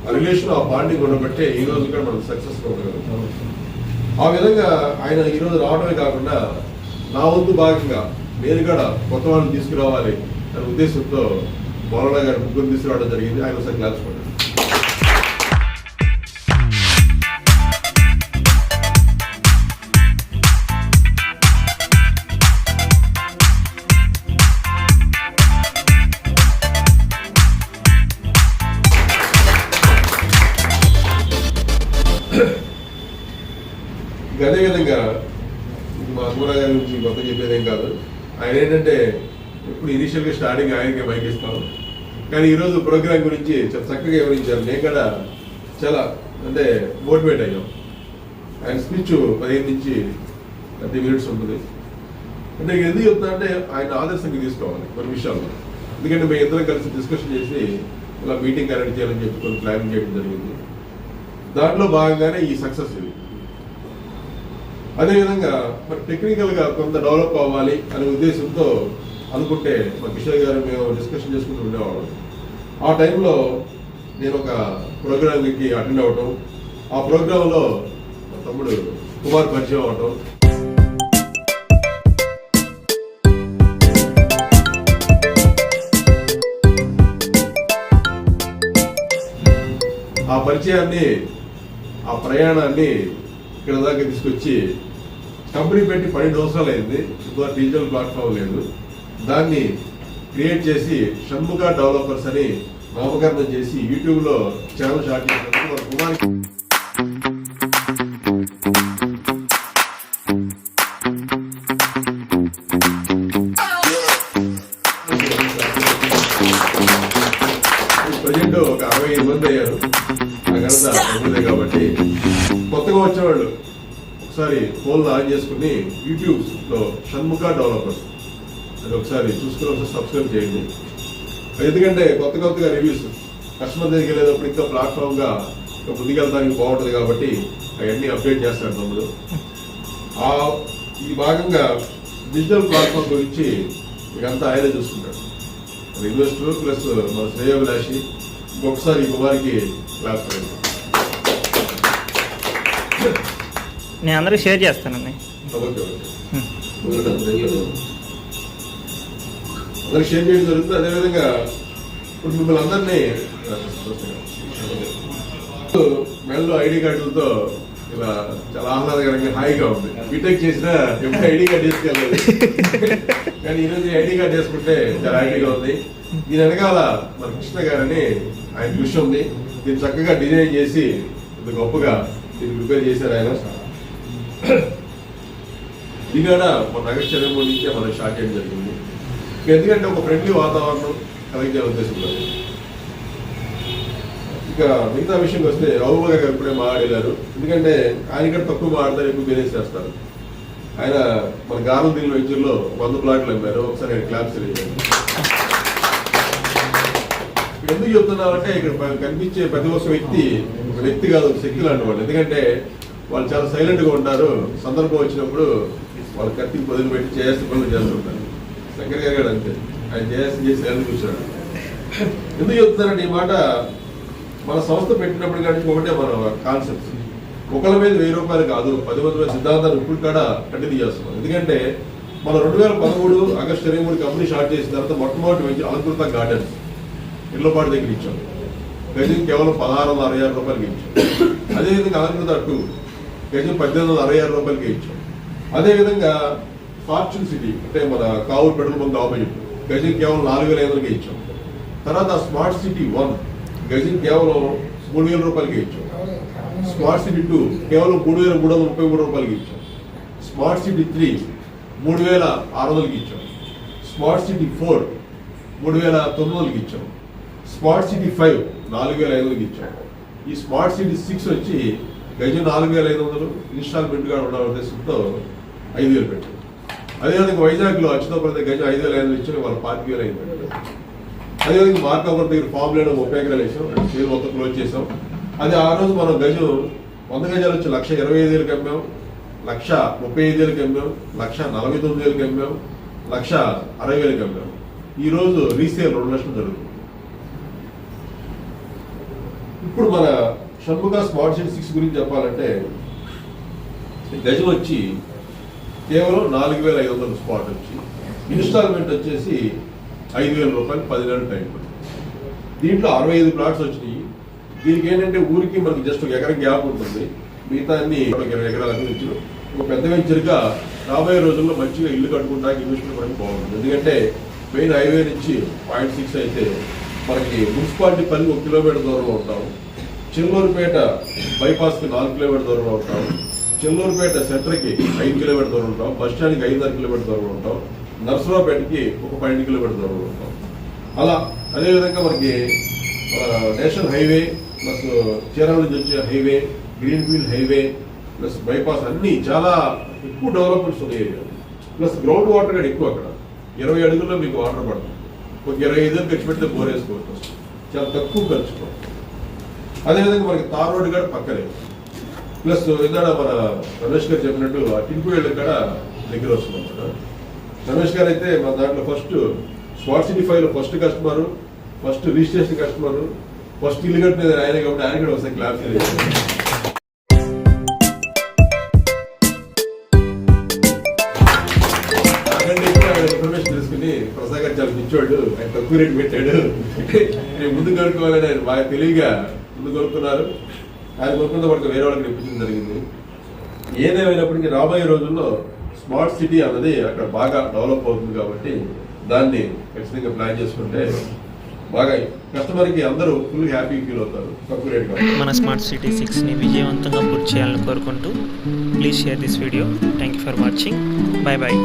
ఆ రిలేషన్ ఆ బాండింగ్ ఉండబట్టే ఈ రోజు కూడా మనం సక్సెస్ ఉండగలుగుతాం. ఆ విధంగా ఆయన ఈ రోజు రావడమే కాకుండా నా వంతు భాగంగా నేను కూడా కొత్త వాళ్ళని తీసుకురావాలి అనే ఉద్దేశంతో మౌలానా గారు ముగ్గురు తీసుకురావడం జరిగింది. ఆయన ఒకసారి క్లాస్ పడ్డారు. అదేవిధంగా మా అమ్మరా గారి నుంచి కొత్త చెప్పేదేం కాదు. ఆయన ఏంటంటే ఇప్పుడు ఇనిషియల్గా స్టార్టింగ్ ఆయనకే మైక్ ఇస్తాం, కానీ ఈరోజు ప్రోగ్రామ్ గురించి చాలా చక్కగా వివరించారు. నేను కూడా చాలా అంటే మోటివేట్ అయ్యాం. ఆయన స్పీచ్ 15 నుంచి 30 మినిట్స్ ఉంటుంది. అంటే ఎందుకు చెప్తున్నా అంటే ఆయన ఆదర్శంగా తీసుకోవాలి కొన్ని విషయాల్లో. ఎందుకంటే మేము ఇద్దరం కలిసి డిస్కషన్ చేసి ఇలా మీటింగ్ అరేంజ్ చేయాలని చెప్పి కొన్ని ప్లానింగ్ చేయడం జరిగింది. దాంట్లో భాగంగానే ఈ సక్సెస్ ఇది. అదేవిధంగా మరి టెక్నికల్గా కొంత డెవలప్ అవ్వాలి అనే ఉద్దేశంతో అనుకుంటే మా కిషోర్ గారు మేము డిస్కషన్ చేసుకుంటూ ఉండేవాళ్ళం. ఆ టైంలో నేను ఒక ప్రోగ్రామ్కి అటెండ్ అవ్వటం, ఆ ప్రోగ్రాంలో మా తమ్ముడు కుమార్ పరిచయం అవ్వటం, ఆ పరిచయాన్ని ఆ ప్రయాణాన్ని ఇక్కడ దాకా తీసుకొచ్చి కంపెనీ పెట్టి 12 సంవత్సరాలు అయింది. ఇప్పుడు డిజిటల్ ప్లాట్ఫామ్ లేదు. దాన్ని క్రియేట్ చేసి షణ్ముఖ డెవలపర్స్ అని నామకరణం చేసి యూట్యూబ్లో ఛానల్ స్టార్ట్ చేసినందుకు మన కుమార్కి ప్రజెంట్ ఒక 65 మంది అయ్యారు. నాకంతా తగ్గుతుంది కాబట్టి కొత్తగా వచ్చేవాళ్ళు ఒకసారి ఫోన్లో ఆన్ చేసుకుని యూట్యూబ్లో షణ్ముఖ డెవలపర్స్ అది ఒకసారి చూసుకుని ఒకసారి సబ్స్క్రైబ్ చేయండి. ఎందుకంటే కొత్తగా రివ్యూస్ కస్టమర్ దగ్గరికి వెళ్ళేటప్పుడు ఇంకా ప్లాట్ఫామ్గా ఇంకా ముందుకెళ్తానికి బాగుంటుంది కాబట్టి అవన్నీ అప్డేట్ చేస్తారు తమ్ముడు. ఈ భాగంగా డిజిటల్ ప్లాట్ఫామ్ గురించి మీకంతా ఆయనే చూసుకుంటాడు. ఇన్వెస్టర్ ప్లస్ మన శ్రేయోభిలాషి. ఇంకొకసారి ఈ కుమార్కి క్లాస్ చేయండి. నేను అందరికీ షేర్ చేస్తానండి. అందరికి షేర్ చేయడం జరుగుతుంది. అదేవిధంగా ఇప్పుడు మిమ్మల్ని అందరినీ మెడలో ఐడి కార్డులతో ఇలా చాలా ఆహ్లాదకరంగా హాయిగా ఉంది. బీటెక్ చేసినా ఎప్పుడు ఐడి కార్డు తీసుకెళ్ళలేదు, కానీ ఈరోజు ఐడి కార్డు వేసుకుంటే చాలా హ్యాపీగా ఉంది. దీని వెనకాల మన కృష్ణ గారని ఆయన కృషి ఉంది. దీన్ని చక్కగా డిజైన్ చేసి ఇంత గొప్పగా దీన్ని ప్రిపేర్ చేశారు ఆయన. ఇది కూడా మన నగర చెరువు నుంచే మనం స్టార్ట్ చేయడం జరిగింది. ఎందుకంటే ఒక ఫ్రెండ్లీ వాతావరణం కలిగే ఉద్దేశంలో. ఇక మిగతా విషయంకి వస్తే రావు గారు ఇప్పుడే మాట్లాడారు. ఎందుకంటే ఆయన కూడా తక్కువ మాట్లాడతారు, ఎక్కువ బిజినెస్ చేస్తారు. ఆయన మన గానం దిల్ వెంచర్లో 100 ప్లాట్లు అమ్మారు. ఒకసారి ఆయన క్లాప్స్ తెలియజేయండి. ఎందుకు చెప్తున్నామంటే ఇక్కడ కనిపించే ప్రతి ఒక్క వ్యక్తి ఒక వ్యక్తి కాదు, ఒక శక్తి లాంటి వాళ్ళు. ఎందుకంటే వాళ్ళు చాలా సైలెంట్గా ఉంటారు. సందర్భం వచ్చినప్పుడు వాళ్ళు కత్తికి పొదిలి పెట్టి చేయాల్సిన పనులు చేస్తుంటారు. శంకర్ గారు కూడా అంతే, ఆయన చేసి ఎందుకు కూర్చోడు. ఎందుకు చెప్తున్నారంటే ఈ మాట, మన సంస్థ పెట్టినప్పుడు కానీ ఒకటే మన కాన్సెప్ట్, ఒకళ్ళ మీద 1000 రూపాయలు కాదు 10 మంది మీద సిద్ధాంతాలు ఇప్పుడు కూడా కంటిన్యూ చేస్తున్నాం. ఎందుకంటే మన 2013 ఆగస్టు 23 కంపెనీ స్టార్ట్ చేసిన తర్వాత మొట్టమొదటి వెంచర్ అలంకృత గార్డెన్స్ ఇళ్లపాటు దగ్గర ఇచ్చాం. గజం కేవలం 1666 రూపాయలకి ఇచ్చాం. అదేవిధంగా అలంకృత 2 గజం 1866 రూపాయలకి ఇచ్చాం. అదేవిధంగా ఫార్చ్యూన్ సిటీ అంటే మన కావూరు పెట్రోల్ బంక్ ఆపోజిట్ గజం కేవలం 4500కి ఇచ్చాం. తర్వాత స్మార్ట్ సిటీ 1 గజం కేవలం 3000 రూపాయలకి ఇచ్చాం. స్మార్ట్ సిటీ 2 కేవలం 3333 రూపాయలకి ఇచ్చాం. స్మార్ట్ సిటీ 3 3600కి ఇచ్చాం. స్మార్ట్ సిటీ 4 3900కి ఇచ్చాం. స్మార్ట్ సిటీ 5 4500కి ఇచ్చాం. ఈ స్మార్ట్ సిటీ 6 వచ్చి గజం 4500 ఇన్స్టాల్మెంట్ గా ఉన్న ఉద్దేశంతో 5000 పెట్టాం. అదేవిధంగా వైజాగ్లో అచ్యుతాపురం గజం 5500 ఇచ్చాం, వాళ్ళ 45,000 అయింది. అదేవిధంగా మార్కాపురం దగ్గర ఫామ్ లేడం 30 ఎకరాలు వేసాం, సేల్ మొత్తం క్లోజ్ చేసాం. అది ఆ రోజు మనం గజం 100 గజాలు వచ్చి 1,25,000కి అమ్మాం, 1,35,000కి అమ్మాం, 1,49,000కి అమ్మాం, 1,60,000కి అమ్మాం. ఈ రోజు రీసేల్ 2 లక్షలు జరుగుతుంది. ఇప్పుడు మన షణ్ముఖ స్మార్ట్ సిటీ 6 గురించి చెప్పాలంటే గజం వచ్చి కేవలం 4,500 స్పాట్ వచ్చి ఇన్స్టాల్మెంట్ వచ్చేసి 5,000 రూపాయలు 10 నెలలు టైం పడుతుంది. దీంట్లో 65 ప్లాట్స్ వచ్చినాయి. దీనికి ఏంటంటే ఊరికి మనకి జస్ట్ ఒక ఎకరం గ్యాప్ ఉంటుంది, మిగతా అన్ని 20 ఎకరాలకు నుంచి ఒక పెద్ద వెంచర్గా రాబోయే రోజుల్లో మంచిగా ఇల్లు కట్టుకుంటానికి ఇన్వెస్ట్మెంట్ మనకి బాగుంటుంది. ఎందుకంటే మెయిన్ హైవే నుంచి 0.6 అయితే మనకి మున్సిపాలిటీ పని 1 కిలోమీటర్ దూరంలో ఉంటాం, చెల్లూరుపేట బైపాస్కి 4 కిలోమీటర్ దూరంలో ఉంటాం, చెల్లూరుపేట సెంటర్కి 5 కిలోమీటర్ దూరం ఉంటాం, బస్ స్టాండ్కి 5.5 కిలోమీటర్ దూరంలో ఉంటాం, నర్సరావుపేటకి ఒక 12 కిలోమీటర్ దూరంలో ఉంటాం. అలా అదేవిధంగా మనకి నేషనల్ హైవే ప్లస్ చీరాల నుంచి వచ్చే highway, greenfield highway plus bypass అన్నీ చాలా ఎక్కువ డెవలప్మెంట్స్ ఉన్న ఏరియా. ప్లస్ గ్రౌండ్ వాటర్ కూడా ఎక్కువ. అక్కడ 20 అడుగుల్లో మీకు వాటర్ పడుతుంది. ఒక 25 ఖర్చు పెడితే బోర్ వేసుకోవచ్చు, చాలా తక్కువ ఖర్చు. అదేవిధంగా మనకి తార్ రోడ్డు కూడా పక్కనే. ప్లస్ ఇందాక మన రమేష్ గారు చెప్పినట్టు ఆ టింపువేళ్ళ కూడా దగ్గర వస్తుంది అన్నమాట. రమేష్ గారు అయితే మన దాంట్లో ఫస్ట్ స్మార్ట్ సిటీ 5లో first customer, first registration customer, first ఇల్లు కట్టినది ఆయన కాబట్టి ఆయన కూడా ఒకసారి క్లాస్ ఇన్ఫర్మేషన్ తెలుసుకుని ప్రసాద్ గారు చాలా పిచ్చోడు, ఆయన తక్కువ రేటు పెట్టాడు, నేను ముందు కొనుక్కోవాలని ఆయన బాగా తెలివిగా ముందు కొనుక్కున్నారు. ఆయన కొనుక్కున్న వాడికి వేరే వాళ్ళకి ఇప్పించడం జరిగింది. ఏదేమైనప్పటికీ రాబోయే రోజుల్లో స్మార్ట్ సిటీ అన్నది అక్కడ బాగా డెవలప్ అవుతుంది కాబట్టి దాన్ని ఖచ్చితంగా ప్లాన్ చేసుకుంటే బాగా కస్టమర్కి అందరూ ఫుల్ హ్యాపీ ఫీల్ అవుతారు తక్కువ రేట్. మన స్మార్ట్ సిటీ 6ని విజయవంతంగా పూర్తి చేయాలని కోరుకుంటూ please share this video. Thank you for watching. Bye bye.